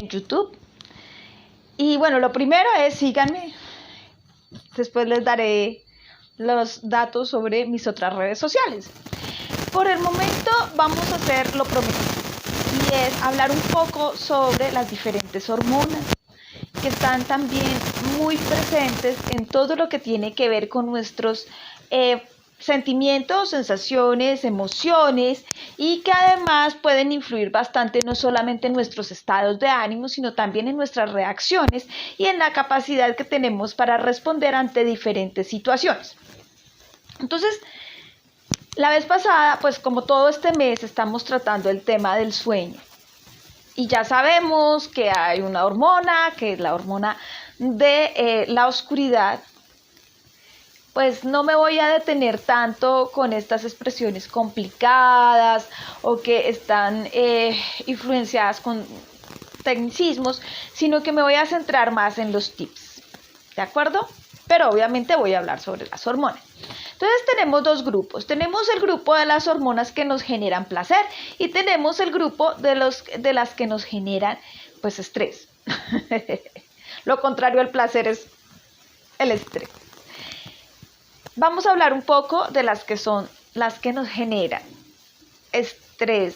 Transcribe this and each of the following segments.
YouTube. Y bueno, lo primero es síganme. Después les daré los datos sobre mis otras redes sociales. Por el momento vamos a hacer lo prometido y es hablar un poco sobre las diferentes hormonas que están también muy presentes en todo lo que tiene que ver con nuestros sentimientos, sensaciones, emociones y que además pueden influir bastante no solamente en nuestros estados de ánimo, sino también en nuestras reacciones y en la capacidad que tenemos para responder ante diferentes situaciones. Entonces, la vez pasada, pues como todo este mes estamos tratando el tema del sueño y ya sabemos que hay una hormona, que es la hormona de la oscuridad. Pues no me voy a detener tanto con estas expresiones complicadas o que están influenciadas con tecnicismos, sino que me voy a centrar más en los tips, ¿de acuerdo? Pero obviamente voy a hablar sobre las hormonas. Entonces tenemos dos grupos. Tenemos el grupo de las hormonas que nos generan placer y tenemos el grupo de las que nos generan pues estrés. Lo contrario al placer es el estrés. Vamos a hablar un poco de las que son las que nos generan estrés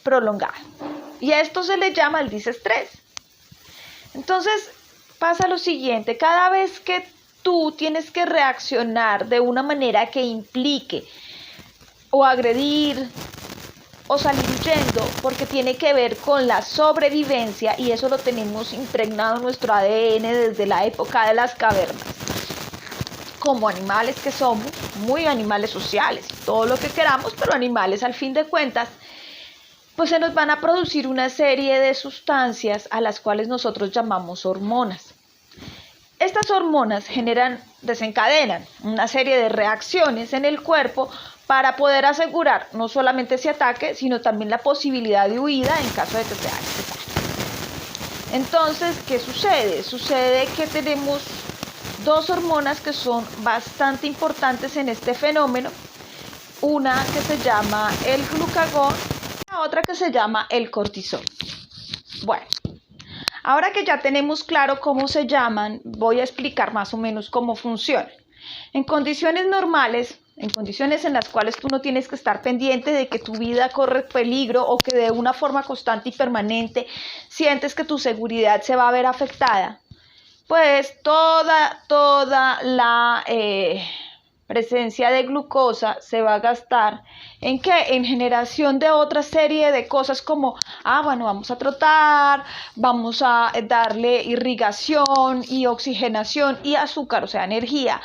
prolongado. Y a esto se le llama el disestrés. Entonces pasa lo siguiente, cada vez que tú tienes que reaccionar de una manera que implique o agredir o salir huyendo porque tiene que ver con la sobrevivencia y eso lo tenemos impregnado en nuestro ADN desde la época de las cavernas. Como animales que somos, muy animales sociales, todo lo que queramos, pero animales al fin de cuentas, pues se nos van a producir una serie de sustancias a las cuales nosotros llamamos hormonas. Estas hormonas desencadenan una serie de reacciones en el cuerpo para poder asegurar no solamente ese ataque, sino también la posibilidad de huida en caso de que sea necesario. Entonces, ¿qué sucede? Sucede que tenemos dos hormonas que son bastante importantes en este fenómeno. Una que se llama el glucagón y la otra que se llama el cortisol. Bueno. Ahora que ya tenemos claro cómo se llaman, voy a explicar más o menos cómo funcionan. En condiciones normales, en condiciones en las cuales tú no tienes que estar pendiente de que tu vida corre peligro o que de una forma constante y permanente sientes que tu seguridad se va a ver afectada, pues toda la presencia de glucosa se va a gastar ¿en qué? En generación de otra serie de cosas como, vamos a trotar, vamos a darle irrigación y oxigenación y azúcar, o sea, energía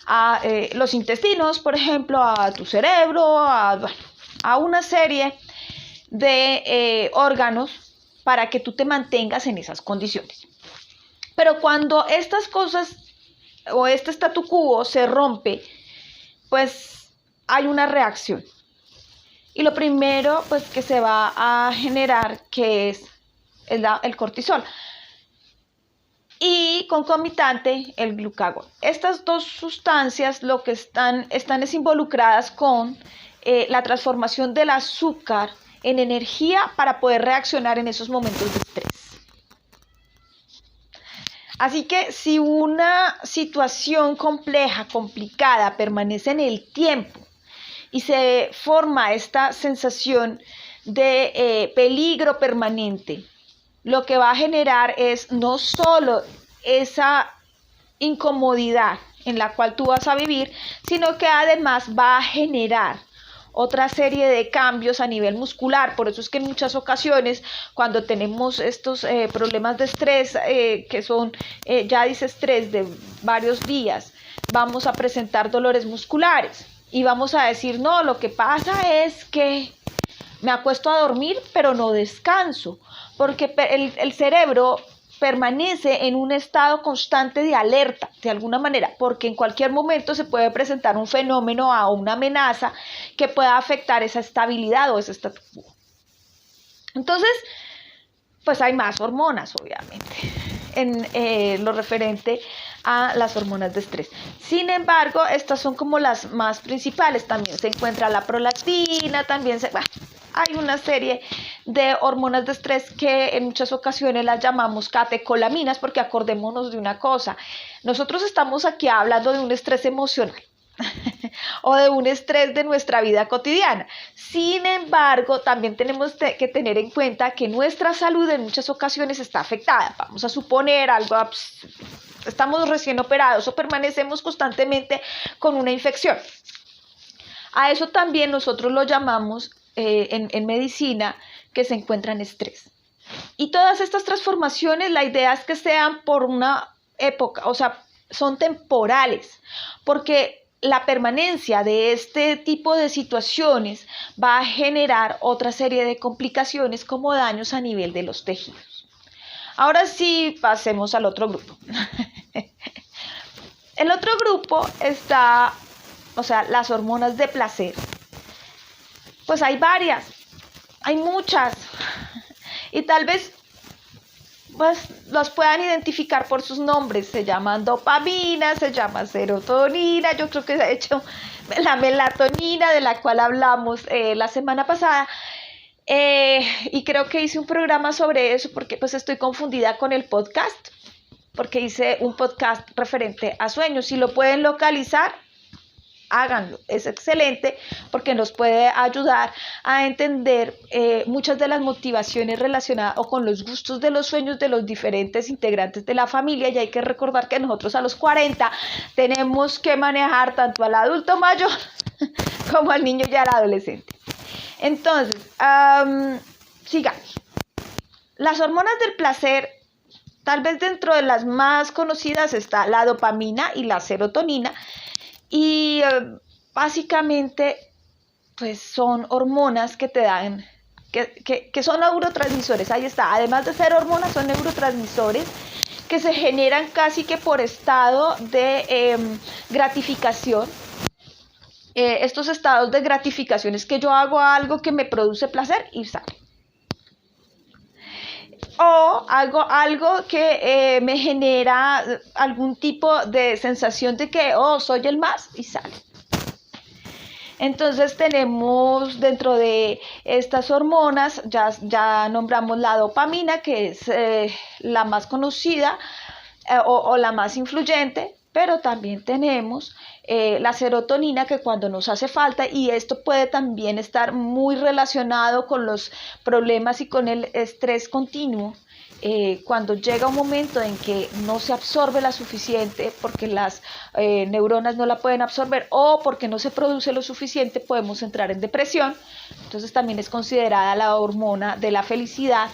a los intestinos, por ejemplo, a tu cerebro, a una serie de órganos para que tú te mantengas en esas condiciones. Pero cuando estas cosas o este statu quo se rompe, pues hay una reacción. Y lo primero pues que se va a generar que es el cortisol y concomitante el glucagón. Estas dos sustancias lo que están involucradas con la transformación del azúcar en energía para poder reaccionar en esos momentos de estrés. Así que si una situación compleja, complicada, permanece en el tiempo y se forma esta sensación de peligro permanente, lo que va a generar es no solo esa incomodidad en la cual tú vas a vivir, sino que además va a generar otra serie de cambios a nivel muscular. Por eso es que en muchas ocasiones cuando tenemos estos problemas de estrés que son ya disestrés de varios días, vamos a presentar dolores musculares y vamos a decir, no, lo que pasa es que me acuesto a dormir pero no descanso, porque el cerebro permanece en un estado constante de alerta, de alguna manera, porque en cualquier momento se puede presentar un fenómeno o una amenaza que pueda afectar esa estabilidad o ese statu quo. Entonces, pues hay más hormonas, obviamente, en lo referente a las hormonas de estrés. Sin embargo, estas son como las más principales. También se encuentra la prolactina, hay una serie de hormonas de estrés que en muchas ocasiones las llamamos catecolaminas, porque acordémonos de una cosa, nosotros estamos aquí hablando de un estrés emocional o de un estrés de nuestra vida cotidiana. Sin embargo, también tenemos que tener en cuenta que nuestra salud en muchas ocasiones está afectada. Vamos a suponer algo, estamos recién operados o permanecemos constantemente con una infección. A eso también nosotros lo llamamos en medicina que se encuentra en estrés. Y todas estas transformaciones, la idea es que sean por una época, o sea, son temporales, porque la permanencia de este tipo de situaciones va a generar otra serie de complicaciones como daños a nivel de los tejidos. Ahora sí, pasemos al otro grupo. El otro grupo está, o sea, las hormonas de placer. Pues hay varias, hay muchas, y tal vez pues los puedan identificar por sus nombres. Se llaman dopamina, se llama serotonina, yo creo que se ha hecho la melatonina de la cual hablamos la semana pasada, y creo que hice un programa sobre eso porque pues estoy confundida con el podcast, porque hice un podcast referente a sueños. Si lo pueden localizar, háganlo, es excelente porque nos puede ayudar a entender muchas de las motivaciones relacionadas o con los gustos de los sueños de los diferentes integrantes de la familia. Y hay que recordar que nosotros a los 40 tenemos que manejar tanto al adulto mayor como al niño y al adolescente. Entonces, sigamos. Las hormonas del placer, tal vez dentro de las más conocidas está la dopamina y la serotonina. Y básicamente pues son hormonas que te dan, que son neurotransmisores, ahí está, además de ser hormonas son neurotransmisores que se generan casi que por estado de gratificación. Estos estados de gratificación es que yo hago algo que me produce placer y sale. O hago algo que me genera algún tipo de sensación de que, soy el más, y sale. Entonces tenemos dentro de estas hormonas, ya nombramos la dopamina, que es la más conocida o la más influyente, pero también tenemos la serotonina, que cuando nos hace falta, y esto puede también estar muy relacionado con los problemas y con el estrés continuo, cuando llega un momento en que no se absorbe la suficiente porque las neuronas no la pueden absorber o porque no se produce lo suficiente, podemos entrar en depresión. Entonces también es considerada la hormona de la felicidad,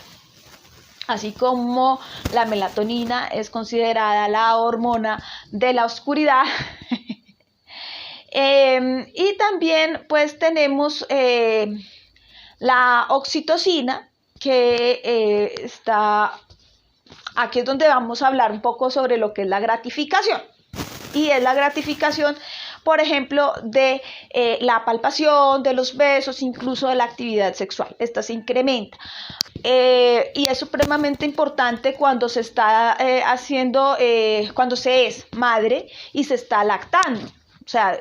así como la melatonina es considerada la hormona de la oscuridad. Y también pues tenemos la oxitocina, que está, aquí es donde vamos a hablar un poco sobre lo que es la gratificación. Y es la gratificación, por ejemplo, de la palpación, de los besos, incluso de la actividad sexual. Esta se incrementa. Y es supremamente importante cuando se está cuando se es madre y se está lactando. O sea,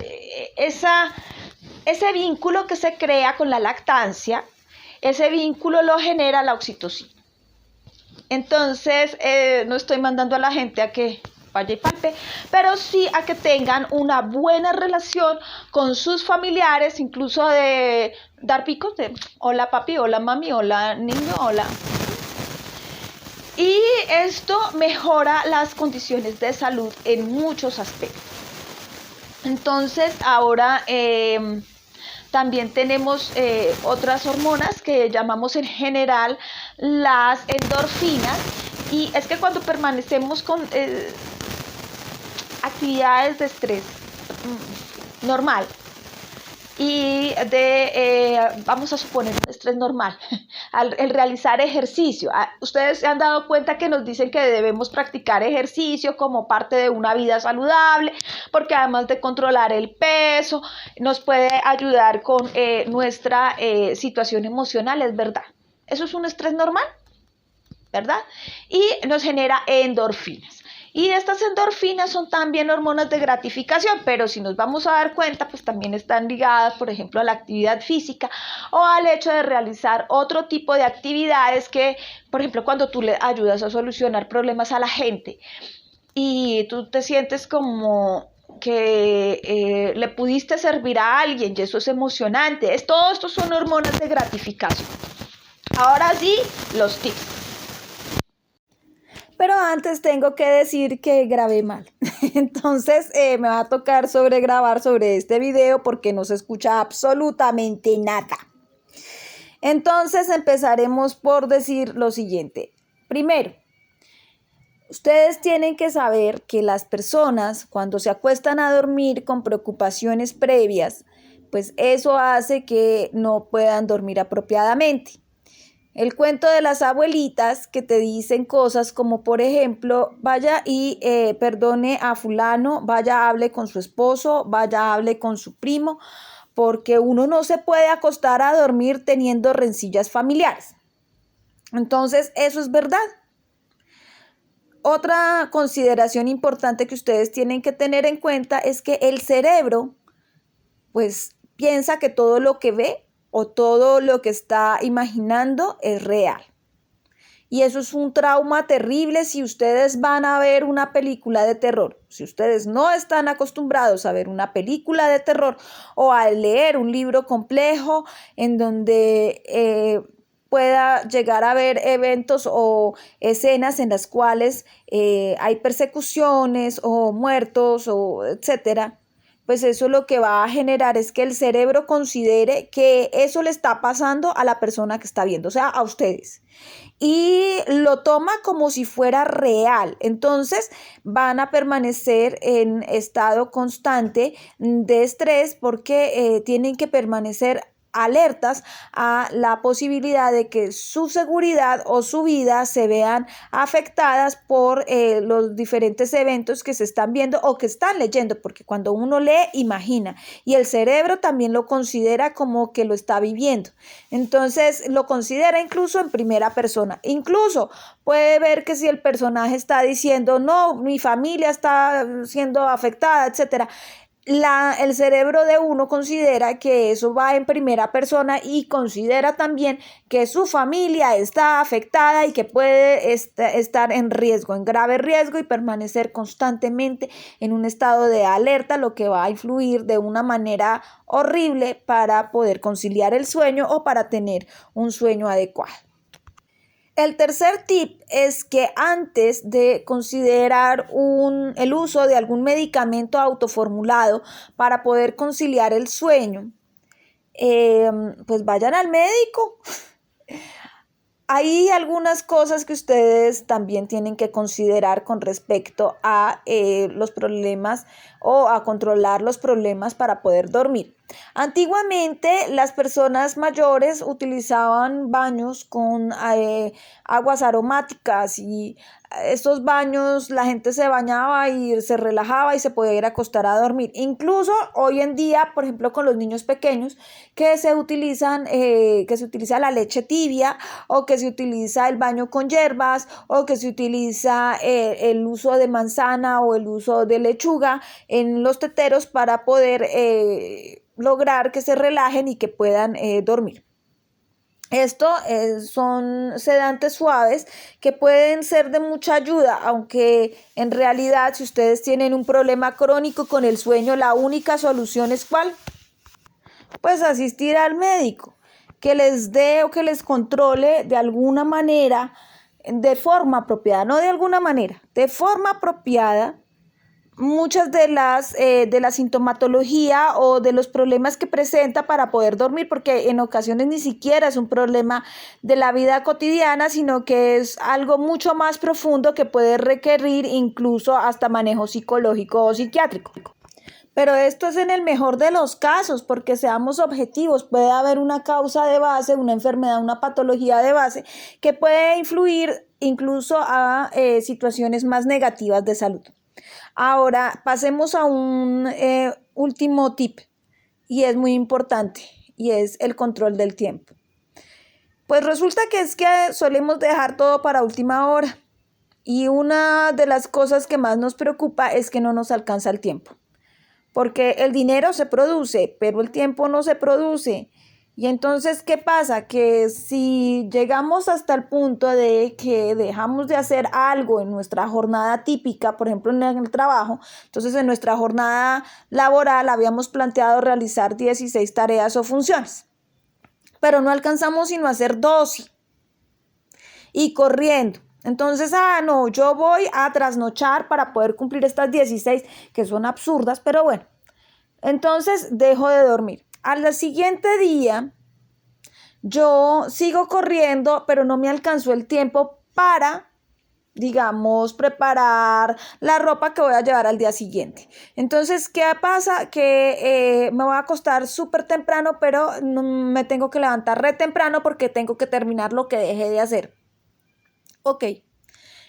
ese vínculo que se crea con la lactancia, ese vínculo lo genera la oxitocina. Entonces, no estoy mandando a la gente a que vaya y palpe, pero sí a que tengan una buena relación con sus familiares, incluso de dar picos de hola papi, hola mami, hola niño, hola. Y esto mejora las condiciones de salud en muchos aspectos. Entonces, ahora también tenemos otras hormonas que llamamos en general las endorfinas, y es que cuando permanecemos con actividades de estrés normal y vamos a suponer un estrés normal, el realizar ejercicio. Ustedes se han dado cuenta que nos dicen que debemos practicar ejercicio como parte de una vida saludable, porque además de controlar el peso, nos puede ayudar con nuestra situación emocional, es verdad. Eso es un estrés normal, ¿verdad? Y nos genera endorfinas. Y estas endorfinas son también hormonas de gratificación, pero si nos vamos a dar cuenta, pues también están ligadas, por ejemplo, a la actividad física o al hecho de realizar otro tipo de actividades que, por ejemplo, cuando tú le ayudas a solucionar problemas a la gente y tú te sientes como que le pudiste servir a alguien y eso es emocionante. Todo esto son hormonas de gratificación. Ahora sí, los tips. Pero antes tengo que decir que grabé mal. Entonces me va a tocar grabar sobre este video porque no se escucha absolutamente nada. Entonces empezaremos por decir lo siguiente. Primero, ustedes tienen que saber que las personas cuando se acuestan a dormir con preocupaciones previas, pues eso hace que no puedan dormir apropiadamente. El cuento de las abuelitas que te dicen cosas como, por ejemplo, vaya y perdone a fulano, vaya hable con su esposo, vaya hable con su primo, porque uno no se puede acostar a dormir teniendo rencillas familiares. Entonces, eso es verdad. Otra consideración importante que ustedes tienen que tener en cuenta es que el cerebro, pues, piensa que todo lo que ve o todo lo que está imaginando es real. Y eso es un trauma terrible si ustedes van a ver una película de terror. Si ustedes no están acostumbrados a ver una película de terror o a leer un libro complejo en donde pueda llegar a ver eventos o escenas en las cuales hay persecuciones o muertos o etcétera, pues eso lo que va a generar es que el cerebro considere que eso le está pasando a la persona que está viendo, o sea, a ustedes. Y lo toma como si fuera real. Entonces van a permanecer en estado constante de estrés porque tienen que permanecer alertas a la posibilidad de que su seguridad o su vida se vean afectadas por los diferentes eventos que se están viendo o que están leyendo, porque cuando uno lee, imagina, y el cerebro también lo considera como que lo está viviendo. Entonces lo considera incluso en primera persona. Incluso puede ver que si el personaje está diciendo, no, mi familia está siendo afectada, etcétera, el cerebro de uno considera que eso va en primera persona y considera también que su familia está afectada y que puede estar en riesgo, en grave riesgo y permanecer constantemente en un estado de alerta, lo que va a influir de una manera horrible para poder conciliar el sueño o para tener un sueño adecuado. El tercer tip es que antes de considerar el uso de algún medicamento autoformulado para poder conciliar el sueño, pues vayan al médico. Hay algunas cosas que ustedes también tienen que considerar con respecto a los problemas o a controlar los problemas para poder dormir. Antiguamente las personas mayores utilizaban baños con aguas aromáticas y estos baños la gente se bañaba y se relajaba y se podía ir a acostar a dormir. Incluso hoy en día, por ejemplo, con los niños pequeños que se utiliza la leche tibia o que se utiliza el baño con hierbas o que se utiliza el uso de manzana o el uso de lechuga en los teteros para poder lograr que se relajen y que puedan dormir. Esto son sedantes suaves que pueden ser de mucha ayuda, aunque en realidad si ustedes tienen un problema crónico con el sueño, la única solución es ¿cuál? Pues asistir al médico, que les dé o que les controle de alguna manera, de forma apropiada, no de alguna manera, de forma apropiada, muchas de la sintomatología o de los problemas que presenta para poder dormir, porque en ocasiones ni siquiera es un problema de la vida cotidiana, sino que es algo mucho más profundo que puede requerir incluso hasta manejo psicológico o psiquiátrico. Pero esto es en el mejor de los casos, porque seamos objetivos, puede haber una causa de base, una enfermedad, una patología de base que puede influir incluso a situaciones más negativas de salud. Ahora pasemos a un último tip y es muy importante y es el control del tiempo. Pues resulta que es que solemos dejar todo para última hora Y una de las cosas que más nos preocupa es que no nos alcanza el tiempo. Porque el dinero se produce, pero el tiempo no se produce. Y entonces, ¿qué pasa? Que si llegamos hasta el punto de que dejamos de hacer algo en nuestra jornada típica, por ejemplo en el trabajo, entonces en nuestra jornada laboral habíamos planteado realizar 16 tareas o funciones, pero no alcanzamos sino a hacer 12 y corriendo. Entonces, no, yo voy a trasnochar para poder cumplir estas 16 que son absurdas, pero bueno. Entonces, dejo de dormir. Al siguiente día, yo sigo corriendo, pero no me alcanzó el tiempo para, digamos, preparar la ropa que voy a llevar al día siguiente. Entonces, ¿qué pasa? Que me voy a acostar súper temprano, pero no, me tengo que levantar re temprano porque tengo que terminar lo que dejé de hacer. Ok,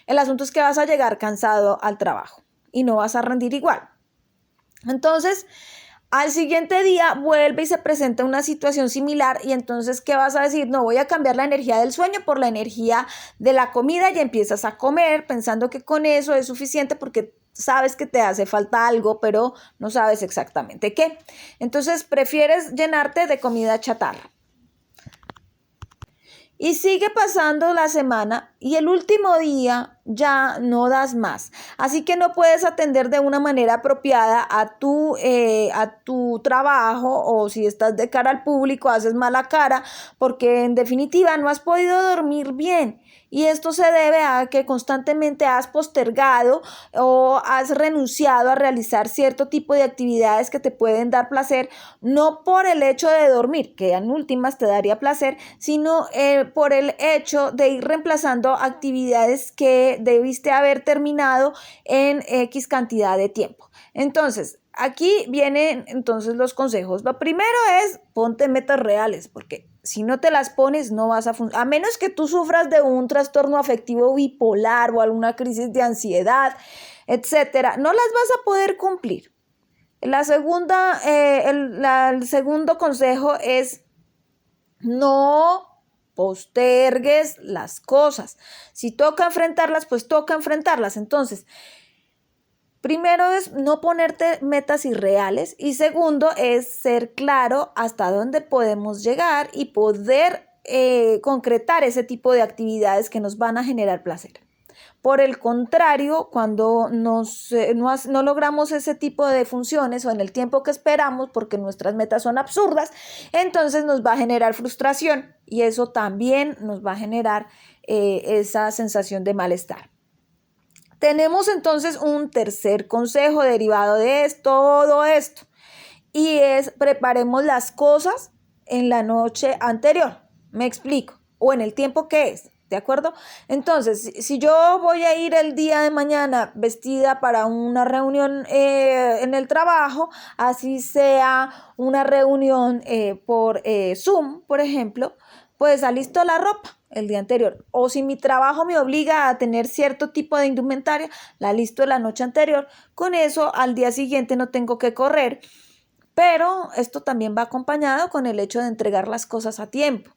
el asunto es que vas a llegar cansado al trabajo y no vas a rendir igual. Entonces, al siguiente día vuelve y se presenta una situación similar y entonces, ¿qué vas a decir? No, voy a cambiar la energía del sueño por la energía de la comida y empiezas a comer pensando que con eso es suficiente porque sabes que te hace falta algo, pero no sabes exactamente qué. Entonces, prefieres llenarte de comida chatarra. Y sigue pasando la semana y el último día ya no das más. Así que no puedes atender de una manera apropiada a tu trabajo, o si estás de cara al público haces mala cara porque en definitiva no has podido dormir bien. Y esto se debe a que constantemente has postergado o has renunciado a realizar cierto tipo de actividades que te pueden dar placer, no por el hecho de dormir, que en últimas te daría placer, sino por el hecho de ir reemplazando actividades que debiste haber terminado en X cantidad de tiempo. Entonces, aquí vienen entonces los consejos. Lo primero es ponte metas reales, porque si no te las pones no vas a funcionar, a menos que tú sufras de un trastorno afectivo bipolar o alguna crisis de ansiedad, etcétera, no las vas a poder cumplir. El segundo consejo es no postergues las cosas. Si toca enfrentarlas, pues toca enfrentarlas. Entonces, primero es no ponerte metas irreales y segundo es ser claro hasta dónde podemos llegar y poder concretar ese tipo de actividades que nos van a generar placer. Por el contrario, cuando no logramos ese tipo de funciones o en el tiempo que esperamos porque nuestras metas son absurdas, entonces nos va a generar frustración y eso también nos va a generar esa sensación de malestar. Tenemos entonces un tercer consejo derivado de todo esto y es preparemos las cosas en la noche anterior. Me explico, o en el tiempo que es. ¿De acuerdo? Entonces, si yo voy a ir el día de mañana vestida para una reunión en el trabajo, así sea una reunión por Zoom, por ejemplo, pues alisto la ropa el día anterior. O si mi trabajo me obliga a tener cierto tipo de indumentaria, la alisto la noche anterior. Con eso, al día siguiente no tengo que correr. Pero esto también va acompañado con el hecho de entregar las cosas a tiempo.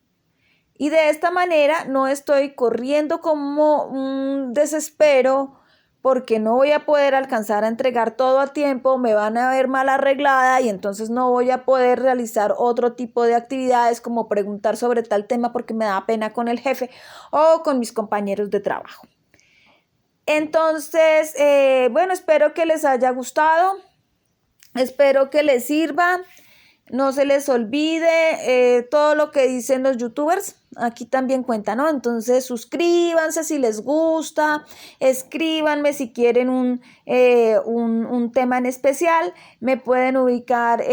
Y de esta manera no estoy corriendo como un desespero porque no voy a poder alcanzar a entregar todo a tiempo, me van a ver mal arreglada y entonces no voy a poder realizar otro tipo de actividades como preguntar sobre tal tema porque me da pena con el jefe o con mis compañeros de trabajo. Entonces, bueno, espero que les haya gustado, espero que les sirva. No se les olvide todo lo que dicen los youtubers, aquí también cuenta, ¿no? Entonces suscríbanse si les gusta, escríbanme si quieren un tema en especial, me pueden ubicar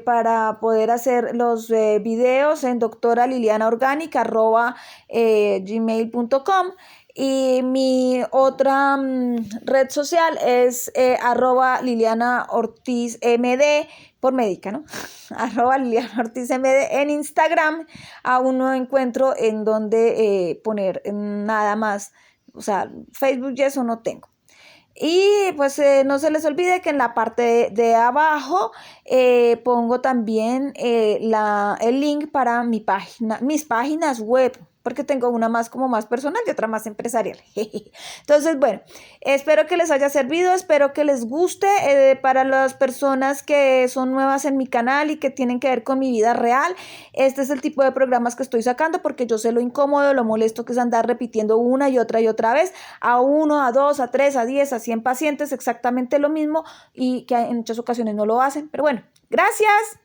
para poder hacer los videos en doctoralilianaorganic@gmail.com. Y mi otra red social es @LilianaOrtizMD por médica, ¿no? @LilianaOrtizMD en Instagram. Aún no encuentro en dónde poner nada más. O sea, Facebook y eso no tengo. Y pues no se les olvide que en la parte de abajo pongo también el link para mis páginas web. porque tengo una más como más personal y otra más empresarial. Entonces, bueno, espero que les haya servido, espero que les guste. Para las personas que son nuevas en mi canal y que tienen que ver con mi vida real, este es el tipo de programas que estoy sacando porque yo sé lo incómodo, lo molesto que es andar repitiendo una y otra vez a 1, a 2, a 3, a 10, a 100 pacientes exactamente lo mismo y que en muchas ocasiones no lo hacen. Pero bueno, gracias.